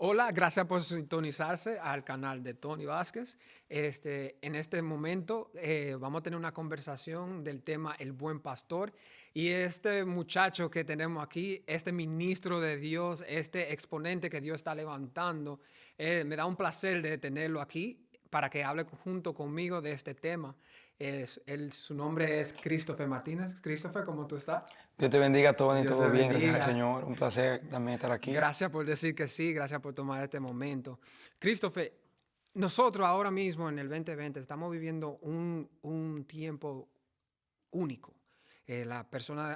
Hola, gracias por sintonizarse al canal de Tony Vázquez. En este momento vamos a tener una conversación del tema El Buen Pastor. Y este muchacho que tenemos aquí, este ministro de Dios, este exponente que Dios está levantando, me da un placer de tenerlo aquí para que hable junto conmigo de este tema. Su nombre es Christopher Martínez. Christopher, ¿cómo tú estás? Dios te bendiga, Tony, Dios te todo bien, gracias al bendiga. Señor. Un placer también estar aquí. Gracias por decir que sí, gracias por tomar este momento. Christopher, nosotros ahora mismo en el 2020 estamos viviendo un tiempo único.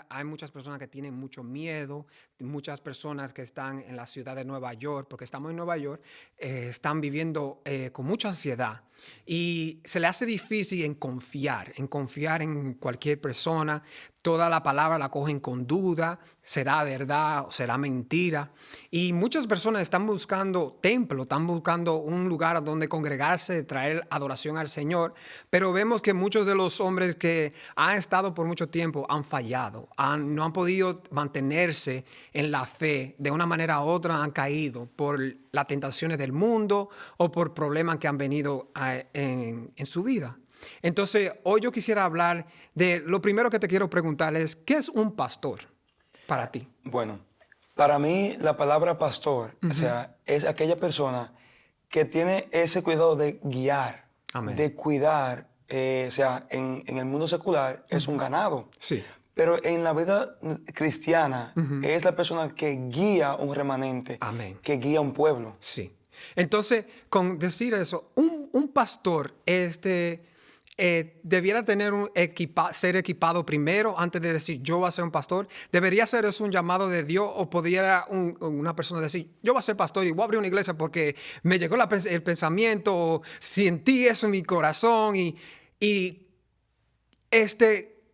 Hay muchas personas que tienen mucho miedo, muchas personas que están en la ciudad de Nueva York, porque estamos en Nueva York, están viviendo con mucha ansiedad y se le hace difícil en confiar en cualquier persona. Toda la palabra la cogen con duda, será verdad o será mentira. Y muchas personas están buscando templo, están buscando un lugar donde congregarse, traer adoración al Señor. Pero vemos que muchos de los hombres que han estado por mucho tiempo han fallado, no han podido mantenerse en la fe. De una manera u otra han caído por las tentaciones del mundo o por problemas que han venido en su vida. Entonces, hoy yo quisiera hablar de lo primero que te quiero preguntar es, ¿qué es un pastor para ti? Bueno, para mí la palabra pastor, o sea, es aquella persona que tiene ese cuidado de guiar, Amén. de cuidar, o sea, en el mundo secular es un ganado. Sí. Pero en la vida cristiana es la persona que guía un remanente, Amén. que guía un pueblo. Sí. Entonces, con decir eso, un pastor debiera ser equipado primero antes de decir yo voy a ser un pastor. ¿Debería ser eso un llamado de Dios o podría una persona decir yo voy a ser pastor y voy a abrir una iglesia porque me llegó el pensamiento o sentí eso en mi corazón y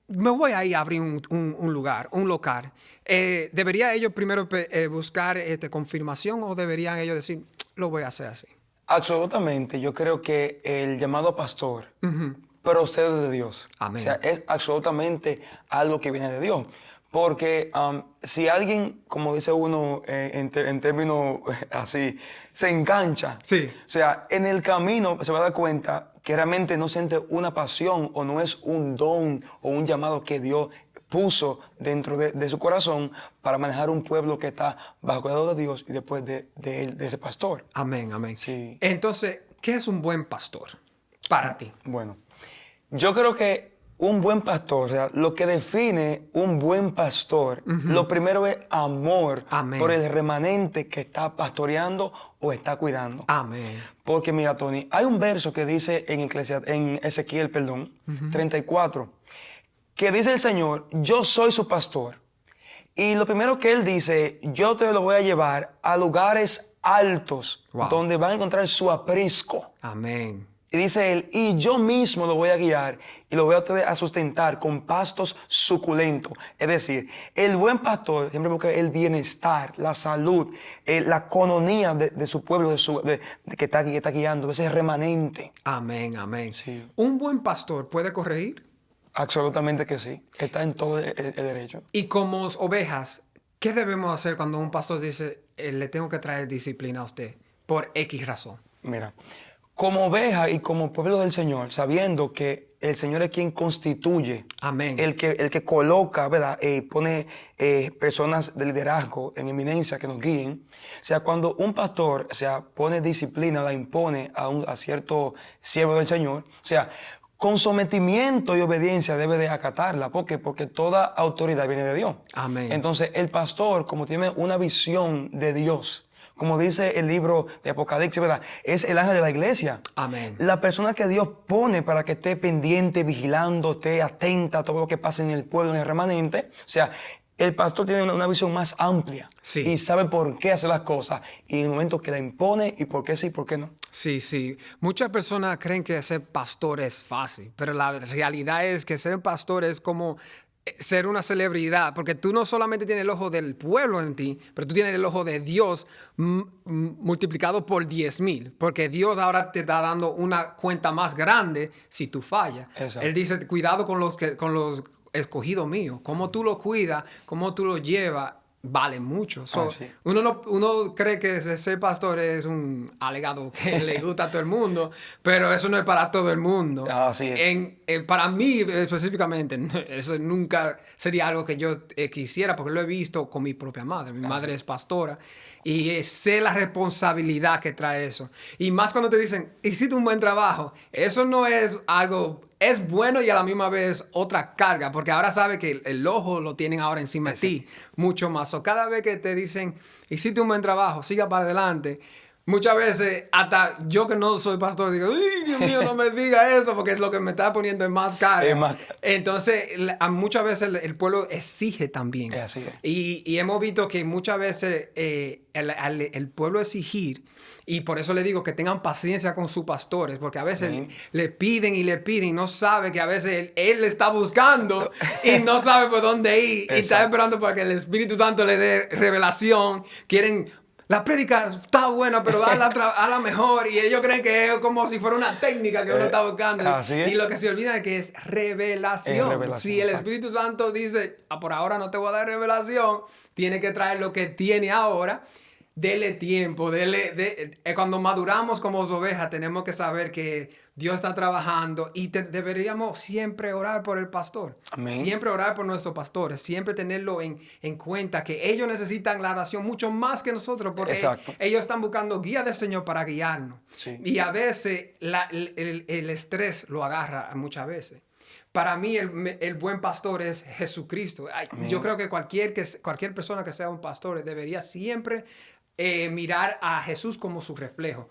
me voy a ir a abrir un lugar, un local? ¿Debería ellos primero buscar confirmación o deberían ellos decir lo voy a hacer así? Absolutamente, yo creo que el llamado pastor procede de Dios. Amén. O sea, es absolutamente algo que viene de Dios. Porque si alguien, como dice uno en términos así, se engancha, Sí. o sea, en el camino se va a dar cuenta que realmente no siente una pasión o no es un don o un llamado que Dios puso dentro de su corazón para manejar un pueblo que está bajo cuidado de Dios y después de ese pastor. Amén, amén. Sí. Entonces, ¿qué es un buen pastor para ti? Bueno, yo creo que un buen pastor, o sea, lo que define un buen pastor, lo primero es amor Amén. por el remanente que está pastoreando o está cuidando. Amén. Porque mira, Tony, hay un verso que dice en Ezequiel, 34, que dice el Señor, yo soy su pastor. Y lo primero que Él dice, yo te lo voy a llevar a lugares altos, Wow. donde van a encontrar su aprisco. Amén. Y dice Él, y yo mismo lo voy a guiar y lo voy a sustentar con pastos suculentos. Es decir, el buen pastor siempre busca el bienestar, la salud, la economía de su pueblo, que está guiando, ese remanente. Amén, amén. Sí. ¿Un buen pastor puede corregir? Absolutamente que sí. Está en todo el derecho. Y como ovejas, ¿qué debemos hacer cuando un pastor dice, le tengo que traer disciplina a usted por X razón? Mira, como oveja y como pueblo del Señor, sabiendo que el Señor es quien constituye, Amén. el que coloca, ¿verdad? Pone personas de liderazgo en eminencia que nos guíen. O sea, cuando un pastor, o sea, pone disciplina, la impone a cierto siervo del Señor, o sea, con sometimiento y obediencia debe de acatarla. ¿Por qué? Porque toda autoridad viene de Dios. Amén. Entonces, el pastor, como tiene una visión de Dios, como dice el libro de Apocalipsis, ¿verdad? Es el ángel de la iglesia. Amén. La persona que Dios pone para que esté pendiente, vigilando, esté atenta a todo lo que pasa en el pueblo, en el remanente. O sea, el pastor tiene una visión más amplia. Sí. Y sabe por qué hace las cosas. Y en el momento que la impone y por qué sí y por qué no. Sí, sí. Muchas personas creen que ser pastor es fácil, pero la realidad es que ser pastor es como ser una celebridad, porque tú no solamente tienes el ojo del pueblo en ti, pero tú tienes el ojo de Dios multiplicado por 10,000, porque Dios ahora te está dando una cuenta más grande si tú fallas. Exacto. Él dice, cuidado con los escogidos míos, cómo tú lo cuidas, cómo tú lo llevas, vale mucho. So, sí. uno cree que ser pastor es un alegado que le gusta a todo el mundo, pero eso no es para todo el mundo. Así es. Para mí específicamente, eso nunca sería algo que yo quisiera, porque lo he visto con mi propia madre. Mi madre es pastora y sé la responsabilidad que trae eso. Y más cuando te dicen, hiciste un buen trabajo, eso no es algo, es bueno y a la misma vez otra carga, porque ahora sabe que el ojo lo tienen ahora encima de ti, mucho más. O cada vez que te dicen, hiciste un buen trabajo, siga para adelante. Muchas veces, hasta yo que no soy pastor, digo, ¡ay, Dios mío, no me diga eso! Porque es lo que me está poniendo en más carga. Entonces, muchas veces el pueblo exige también. Así es. Y hemos visto que muchas veces el pueblo exigir, y por eso le digo que tengan paciencia con sus pastores, porque a veces le piden y no sabe que a veces él le está buscando y no sabe por dónde ir. Y está esperando para que el Espíritu Santo le dé revelación. Quieren... La prédica está buena, pero hazla mejor. Y ellos creen que es como si fuera una técnica que uno está buscando. Y lo que se olvida es que es revelación. Si el Espíritu Santo dice, por ahora no te voy a dar revelación, tiene que traer lo que tiene ahora. Dele tiempo, cuando maduramos como ovejas tenemos que saber que Dios está trabajando y deberíamos siempre orar por el pastor. Amén. Siempre orar por nuestros pastores, siempre tenerlo en cuenta que ellos necesitan la oración mucho más que nosotros porque ellos están buscando guía del Señor para guiarnos. Sí. Y a veces el estrés lo agarra muchas veces. Para mí el buen pastor es Jesucristo. Yo creo que cualquier persona que sea un pastor debería siempre mirar a Jesús como su reflejo.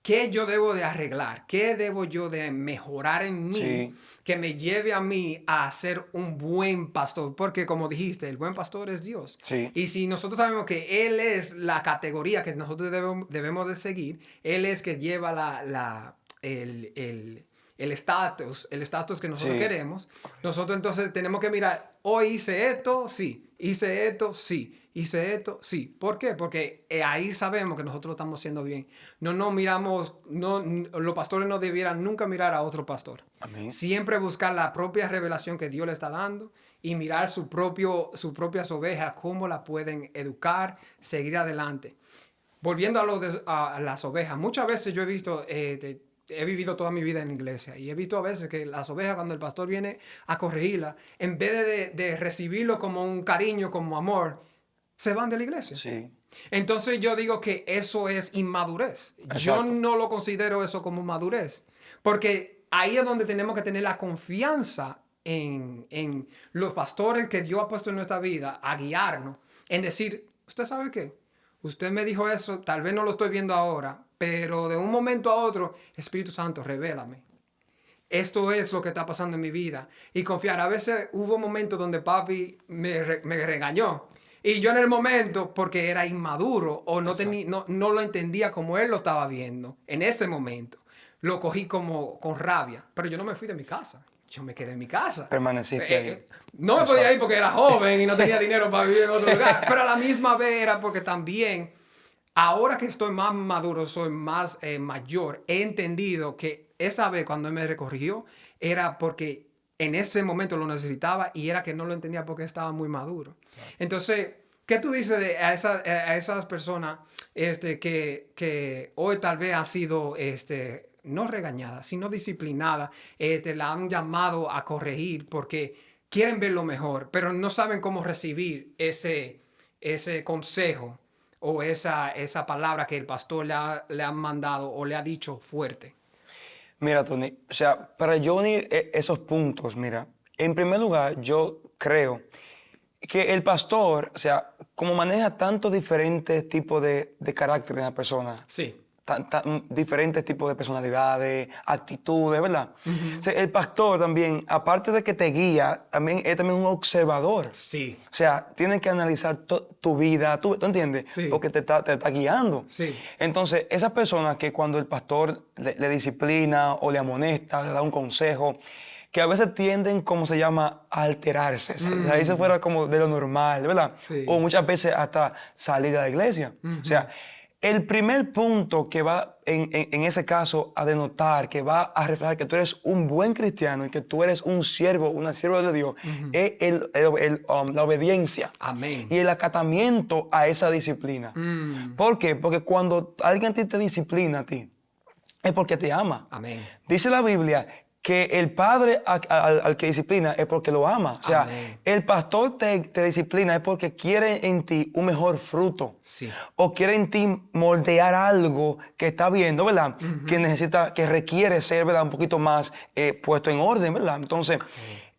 ¿Qué yo debo de arreglar? ¿Qué debo yo de mejorar en mí que me lleve a mí a ser un buen pastor? Porque como dijiste, el buen pastor es Dios. Sí. Y si nosotros sabemos que Él es la categoría que nosotros debemos de seguir, Él es que lleva el estatus que nosotros queremos, nosotros entonces tenemos que mirar, hoy hice esto, sí, hice esto, sí. Hice esto, sí. ¿Por qué? Porque ahí sabemos que nosotros lo estamos haciendo bien. No miramos, los pastores no debieran nunca mirar a otro pastor. Amén. Siempre buscar la propia revelación que Dios le está dando y mirar sus propias ovejas, cómo la pueden educar, seguir adelante. Volviendo a las ovejas, muchas veces yo he visto, he vivido toda mi vida en la iglesia y he visto a veces que las ovejas cuando el pastor viene a corregirla, en vez de recibirlo como un cariño, como amor, se van de la iglesia. Sí. Entonces yo digo que eso es inmadurez. Exacto. Yo no lo considero eso como madurez. Porque ahí es donde tenemos que tener la confianza en los pastores que Dios ha puesto en nuestra vida a guiarnos. En decir, ¿usted sabe qué? Usted me dijo eso, tal vez no lo estoy viendo ahora, pero de un momento a otro, Espíritu Santo, revélame. Esto es lo que está pasando en mi vida. Y confiar. A veces hubo momentos donde papi me regañó. Y yo en el momento, porque era inmaduro o no lo entendía como él lo estaba viendo, en ese momento, lo cogí como con rabia. Pero yo no me fui de mi casa. Yo me quedé en mi casa. Permaneciste ahí. No me podía ir porque era joven y no tenía dinero para vivir en otro lugar. Pero a la misma vez era porque también, ahora que estoy más maduro, soy más mayor, he entendido que esa vez cuando él me corrigió, era porque en ese momento lo necesitaba y era que no lo entendía porque estaba muy maduro. Exacto. Entonces, ¿qué tú dices a esas personas que hoy tal vez ha sido no regañada, sino disciplinada, la han llamado a corregir porque quieren ver lo mejor, pero no saben cómo recibir ese consejo o esa palabra que el pastor le ha mandado o le ha dicho fuerte? Mira, Tony, o sea, para yo unir esos puntos, mira, en primer lugar, yo creo que el pastor, o sea, como maneja tantos diferentes tipos de carácter en la persona, sí, diferentes tipos de personalidades, actitudes, ¿verdad? Uh-huh. O sea, el pastor también, aparte de que te guía, también es también un observador. Sí. O sea, tiene que analizar tu vida, ¿tú entiendes? Sí. Porque te está guiando. Sí. Entonces, esas personas que cuando el pastor le disciplina o le amonesta, le da un consejo, que a veces tienden, como se llama, a alterarse. O sea, ahí se fuera como de lo normal, ¿verdad? Sí. O muchas veces hasta salir de la iglesia. Uh-huh. O sea, El primer punto que va en ese caso a denotar, que va a reflejar que tú eres un buen cristiano y que tú eres un siervo, una sierva de Dios, es la obediencia Amén. y el acatamiento a esa disciplina. ¿Por qué? Porque cuando alguien a ti te disciplina a ti, es porque te ama. Amén. Dice la Biblia que el padre al que disciplina es porque lo ama. O sea, Amén. el pastor te disciplina es porque quiere en ti un mejor fruto. Sí. O quiere en ti moldear algo que está viendo, ¿verdad? Que necesita, que requiere ser, ¿verdad? Un poquito más puesto en orden, ¿verdad? Entonces,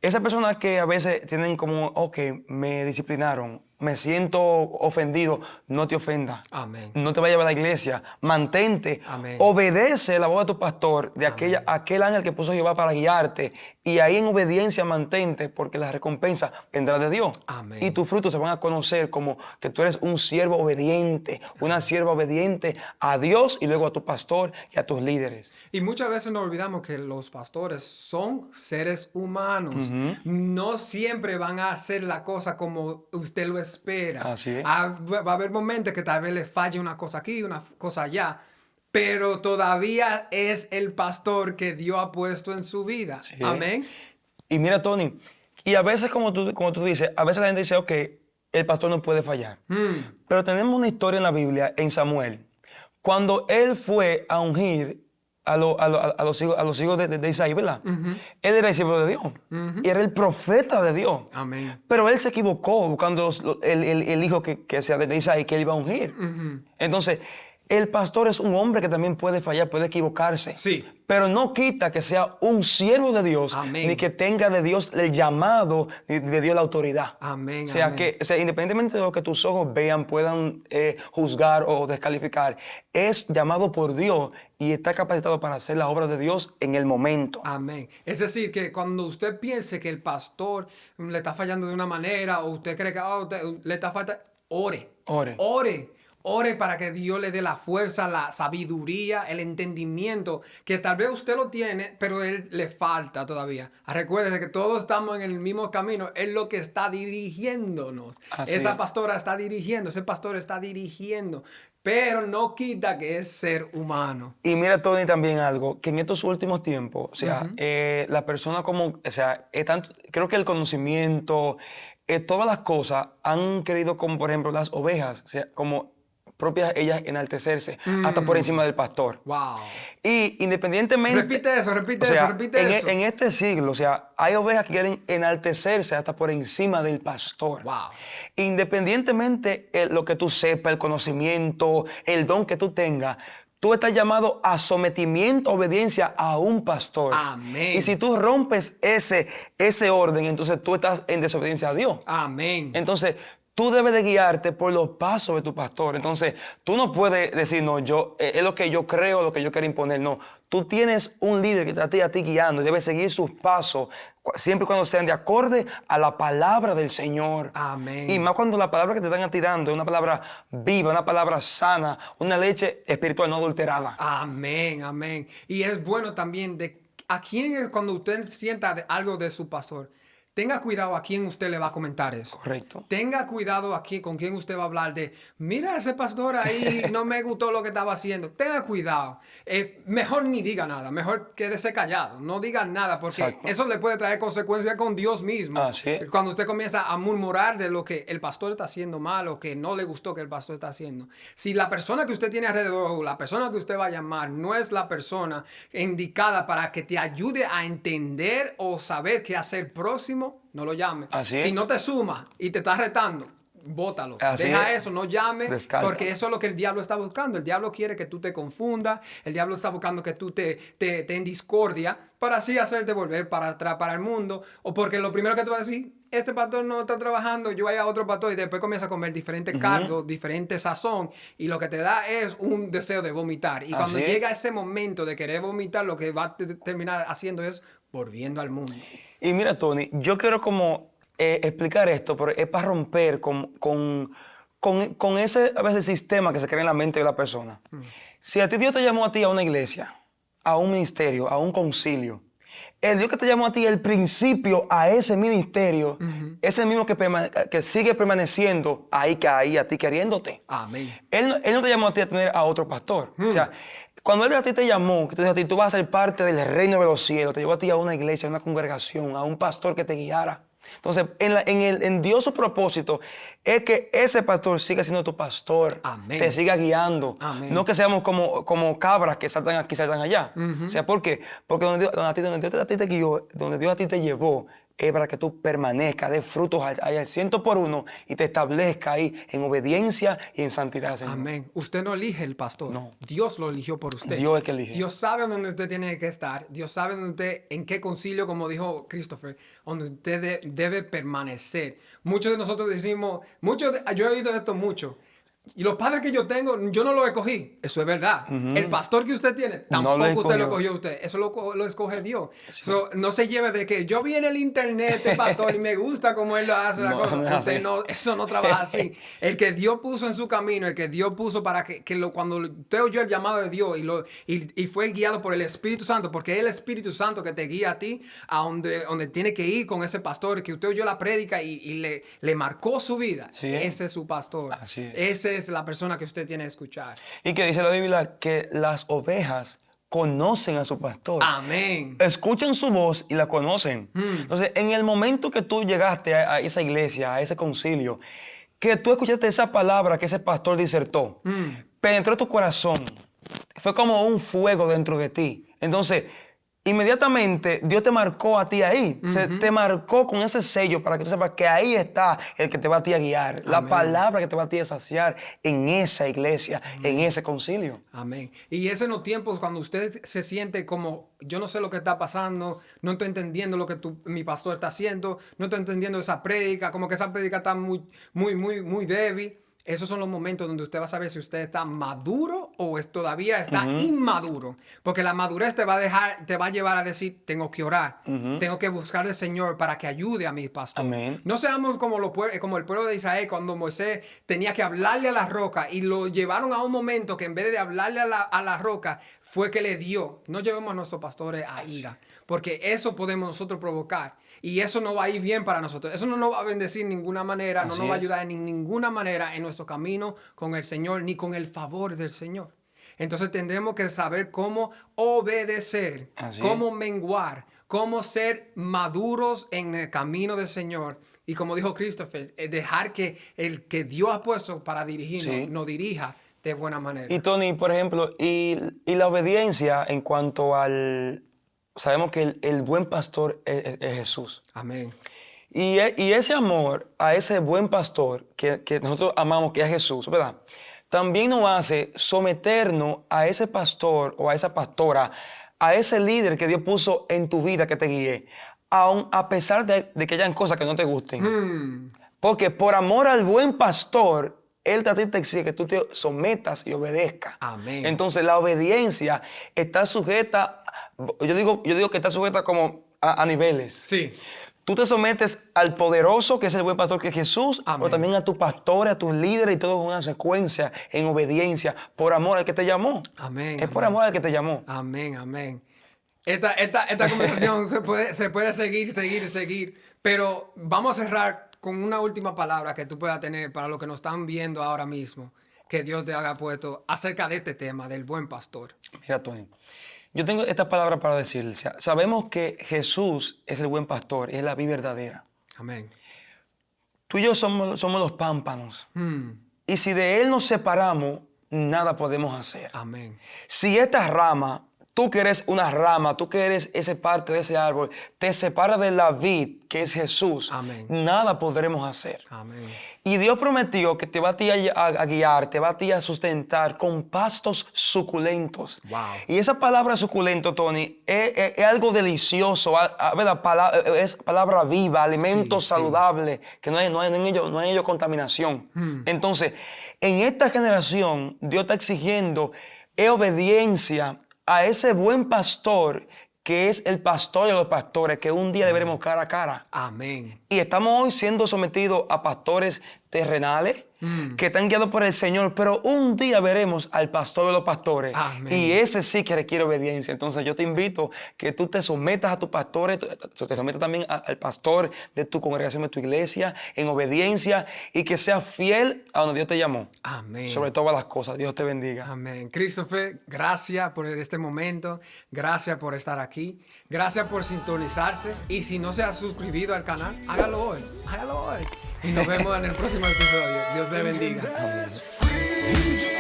esas personas que a veces tienen como, ok, me disciplinaron, me siento ofendido, no te ofendas. Amén. No te vayas a la iglesia, mantente, Amén. obedece la voz de tu pastor, de aquel ángel que puso Jehová para guiarte, y ahí en obediencia mantente, porque la recompensa vendrá de Dios. Amén. Y tus frutos se van a conocer como que tú eres un siervo obediente, una sierva obediente a Dios y luego a tu pastor y a tus líderes. Y muchas veces nos olvidamos que los pastores son seres humanos. No siempre van a hacer la cosa como usted lo espera. Así es. Va a haber momentos que tal vez le falle una cosa aquí, una cosa allá, pero todavía es el pastor que Dios ha puesto en su vida. Sí. Amén. Y mira, Tony, y a veces como tú dices, a veces la gente dice, ok, el pastor no puede fallar. Pero tenemos una historia en la Biblia, en Samuel, cuando él fue a ungir a los hijos de Isaí, ¿verdad? Él era el siervo de Dios. Y era el profeta de Dios. Amén. Pero él se equivocó buscando el hijo que sea de Isaí, que él iba a ungir. Entonces, el pastor es un hombre que también puede fallar, puede equivocarse. Sí. Pero no quita que sea un siervo de Dios, Amén. ni que tenga de Dios el llamado, ni de Dios la autoridad. Amén, O sea, amén. independientemente de lo que tus ojos vean, puedan juzgar o descalificar, es llamado por Dios y está capacitado para hacer la obra de Dios en el momento. Amén. Es decir, que cuando usted piense que el pastor le está fallando de una manera o usted cree que le está faltando, ore. Ore. Ore. Ore para que Dios le dé la fuerza, la sabiduría, el entendimiento, que tal vez usted lo tiene, pero él le falta todavía. Recuérdese que todos estamos en el mismo camino. Es lo que está dirigiéndonos. Así Esa es. pastora está dirigiendo, ese pastor está dirigiendo. Pero no quita que es ser humano. Y mira, Tony, también algo, que en estos últimos tiempos, o sea, la persona como, o sea, creo que el conocimiento, todas las cosas han querido, como por ejemplo las ovejas, o sea, como propias ellas enaltecerse, hasta por encima del pastor. Wow. Y independientemente... Repite eso, repite o sea, eso, repite eso. En este siglo, o sea, hay ovejas que quieren enaltecerse hasta por encima del pastor. Wow. Independientemente lo que tú sepas, el conocimiento, el don que tú tengas, tú estás llamado a sometimiento, obediencia a un pastor. Amén. Y si tú rompes ese orden, entonces tú estás en desobediencia a Dios. Amén. Entonces, tú debes de guiarte por los pasos de tu pastor. Entonces, tú no puedes decir, no, es lo que yo creo, lo que yo quiero imponer. No, tú tienes un líder que está a ti guiando y debes seguir sus pasos, siempre y cuando sean de acorde a la palabra del Señor. Amén. Y más cuando la palabra que te están a ti dando es una palabra viva, una palabra sana, una leche espiritual no adulterada. Amén, amén. Y es bueno también a quién, cuando usted sienta algo de su pastor, tenga cuidado a quién usted le va a comentar eso. Correcto. Tenga cuidado con quién usted va a hablar de, mira ese pastor ahí, no me gustó lo que estaba haciendo. Tenga cuidado. Mejor ni diga nada, mejor quédese callado. No diga nada porque Exacto. eso le puede traer consecuencias con Dios mismo. Así es. Cuando usted comienza a murmurar de lo que el pastor está haciendo mal o que no le gustó que el pastor está haciendo. Si la persona que usted tiene alrededor o la persona que usted va a llamar no es la persona indicada para que te ayude a entender o saber qué hacer próximo, no lo llame. Así es. Si no te suma y te está retando, bótalo. Así Deja es. eso, no llame, Descarta. porque eso es lo que el diablo está buscando. El diablo quiere que tú te confundas, el diablo está buscando que tú te en discordia para así hacerte volver para atrás, para el mundo, o porque lo primero que te va a decir, este pastor no está trabajando, yo voy a otro pastor y después comienza a comer diferentes cargos, diferente sazón y lo que te da es un deseo de vomitar. Y cuando Así es. llega ese momento de querer vomitar, lo que va a terminar haciendo es volviendo al mundo. Y mira, Tony, yo quiero como explicar esto, pero es para romper con ese a veces sistema que se crea en la mente de la persona. Si a ti Dios te llamó a ti a una iglesia, a un ministerio, a un concilio, El Dios que te llamó a ti, el principio a ese ministerio, es el mismo que sigue permaneciendo ahí a ti queriéndote. Amén. Él no te llamó a ti a tener a otro pastor. O sea, cuando Él a ti te llamó, que te dijo a ti, tú vas a ser parte del reino de los cielos, te llevó a ti a una iglesia, a una congregación, a un pastor que te guiara. Entonces, en Dios su propósito es que ese pastor siga siendo tu pastor. Amén. Te siga guiando. Amén. No que seamos como cabras que saltan aquí, saltan allá. O sea, ¿por qué? Porque donde Dios a ti te guió, donde Dios a ti te llevó, es para que tú permanezcas, des frutos al 100 por 1 y te establezca ahí en obediencia y en santidad, Señor. Amén. Usted no elige el pastor. No. Dios lo eligió por usted. Dios es que elige. Dios sabe dónde usted tiene que estar. Dios sabe dónde usted, en qué concilio, como dijo Christopher, donde usted debe permanecer. Muchos de nosotros decimos, yo he oído esto mucho. Y los padres que yo tengo, yo no los escogí. Eso es verdad. El pastor que usted tiene, tampoco usted lo escogió usted. Eso lo escoge Dios. Sí. So, no se lleve de que yo vi en el internet el pastor y me gusta cómo él lo hace. La cosa. No es así. Eso no trabaja así. El que Dios puso en su camino, el que Dios puso para cuando usted oyó el llamado de Dios y fue guiado por el Espíritu Santo, porque es el Espíritu Santo que te guía a ti a donde tiene que ir con ese pastor, que usted oyó la prédica y le marcó su vida. Sí. Ese es su pastor. Así es. Ese es la persona que usted tiene que escuchar. Y que dice la Biblia que las ovejas conocen a su pastor. Amén. Escuchan su voz y la conocen. Entonces, en el momento que tú llegaste a esa iglesia, a ese concilio, que tú escuchaste esa palabra que ese pastor disertó, penetró tu corazón. Fue como un fuego dentro de ti. Entonces, inmediatamente Dios te marcó a ti ahí. O sea, te marcó con ese sello para que tú sepas que ahí está el que te va a ti a guiar. Amén. La palabra que te va a ti a saciar en esa iglesia, en ese concilio. Amén. Y es en los tiempos cuando usted se siente como, yo no sé lo que está pasando, no estoy entendiendo lo que mi pastor está haciendo, no estoy entendiendo esa prédica, como que esa prédica está muy débil. Esos son los momentos donde usted va a saber si usted está maduro o todavía está inmaduro. Porque la madurez te va a llevar a decir, tengo que orar, tengo que buscar al Señor para que ayude a mi pastor. Amén. No seamos como el pueblo de Israel cuando Moisés tenía que hablarle a la roca y lo llevaron a un momento que en vez de hablarle a la roca fue que le dio. No llevemos a nuestros pastores a ira, porque eso podemos nosotros provocar. Y eso no va a ir bien para nosotros. Eso no nos va a bendecir de ninguna manera, no nos va a ayudar en ninguna manera en nuestro camino con el Señor, ni con el favor del Señor. Entonces tendremos que saber cómo obedecer, cómo menguar, cómo ser maduros en el camino del Señor. Y como dijo Christopher, dejar que el que Dios ha puesto para dirigirnos, nos dirija de buena manera. Y Tony, por ejemplo, y la obediencia en cuanto al... Sabemos que el buen pastor es Jesús. Amén. Y ese amor a ese buen pastor que nosotros amamos, que es Jesús, ¿verdad? También nos hace someternos a ese pastor o a esa pastora, a ese líder que Dios puso en tu vida que te guíe, aun a pesar de que hayan cosas que no te gusten. Porque por amor al buen pastor, Él a ti te exige que tú te sometas y obedezcas. Amén. Entonces la obediencia está sujeta, yo digo que está sujeta como a niveles. Sí. Tú te sometes al poderoso, que es el buen pastor, que es Jesús, pero también a tu pastor, a tus líderes y todo en una secuencia, en obediencia, por amor al que te llamó. Amén. Es por amor al que te llamó. Amén, amén. Esta conversación se puede seguir, pero vamos a cerrar con una última palabra que tú puedas tener para los que nos están viendo ahora mismo, que Dios te haga puesto acerca de este tema del buen pastor. Mira, Tony, yo tengo esta palabra para decir. Sabemos que Jesús es el buen pastor, es la vida verdadera. Amén. Tú y yo somos los pámpanos. Y si de Él nos separamos, nada podemos hacer. Amén. Si esta rama, tú que eres una rama, tú que eres esa parte de ese árbol, te separa de la vid, que es Jesús, Amén. nada podremos hacer. Amén. Y Dios prometió que te va a ti a guiar, te va a ti a sustentar con pastos suculentos. Wow. Y esa palabra suculento, Tony, es algo delicioso, ¿verdad? Es palabra viva, alimento saludable, que no hay en ello contaminación. Entonces, en esta generación, Dios está exigiendo obediencia a ese buen pastor que es el pastor de los pastores, que un día veremos cara a cara. Amén. Y estamos hoy siendo sometidos a pastores terrenales, que están guiados por el Señor, pero un día veremos al pastor de los pastores. Amén. Y ese sí que requiere obediencia. Entonces yo te invito que tú te sometas a tus pastores, te sometas también al pastor de tu congregación, de tu iglesia, en obediencia, y que seas fiel a donde Dios te llamó. Amén. Sobre todas las cosas. Dios te bendiga. Amén. Christopher, gracias por este momento. Gracias por estar aquí. Gracias por sintonizarse. Y si no se ha suscrito al canal, hágalo hoy. Hágalo hoy. Y nos vemos en el próximo episodio. Dios te bendiga. Amén.